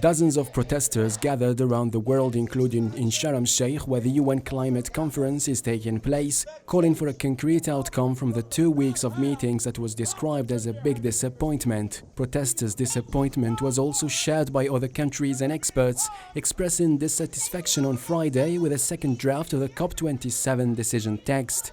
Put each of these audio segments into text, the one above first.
Dozens of protesters gathered around the world, including in Sharm el-Sheikh, where the UN climate conference is taking place, calling for a concrete outcome from the 2 weeks of meetings that was described as a big disappointment. Protesters' disappointment was also shared by other countries and experts, expressing dissatisfaction on Friday with a second draft of the COP27 decision text.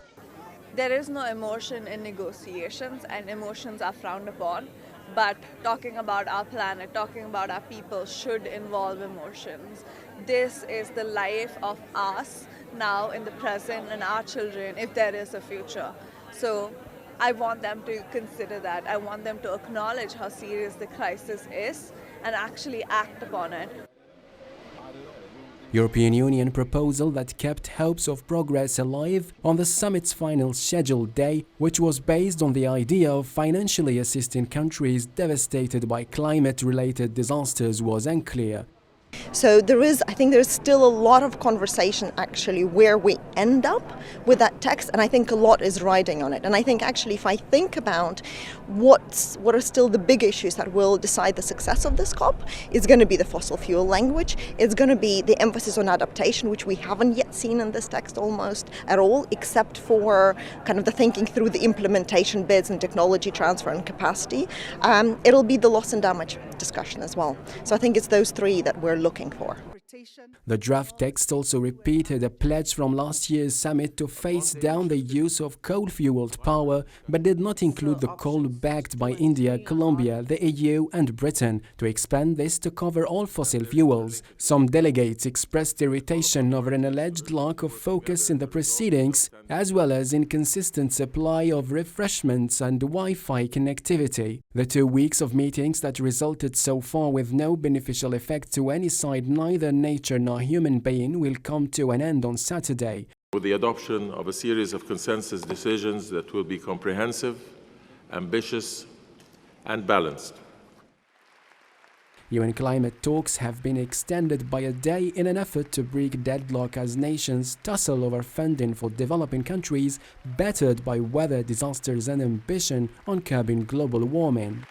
There is no emotion in negotiations, and emotions are frowned upon. But talking about our planet, talking about our people should involve emotions. This is the life of us now in the present and our children if there is a future. So I want them to consider that. I want them to acknowledge how serious the crisis is and actually act upon it. European Union proposal that kept hopes of progress alive on the summit's final scheduled day, which was based on the idea of financially assisting countries devastated by climate-related disasters, was unclear. So I think there's still a lot of conversation actually where we end up with that text, and I think a lot is riding on it. And I think actually if I think about what are still the big issues that will decide the success of this COP, it's going to be the fossil fuel language, it's going to be the emphasis on adaptation, which we haven't yet seen in this text almost at all, except for kind of the thinking through the implementation bids and technology transfer and capacity. It'll be the loss and damage discussion as well. So I think it's those three that we're looking for. The draft text also repeated a pledge from last year's summit to phase down the use of coal-fueled power, but did not include the coal backed by India, Colombia, the EU and Britain to expand this to cover all fossil fuels. Some delegates expressed irritation over an alleged lack of focus in the proceedings, as well as inconsistent supply of refreshments and Wi-Fi connectivity. The 2 weeks of meetings that resulted so far with no beneficial effect to any side, neither nature nor human being, will come to an end on Saturday. With the adoption of a series of consensus decisions that will be comprehensive, ambitious and balanced. UN climate talks have been extended by a day in an effort to break deadlock as nations tussle over funding for developing countries battered by weather disasters and ambition on curbing global warming.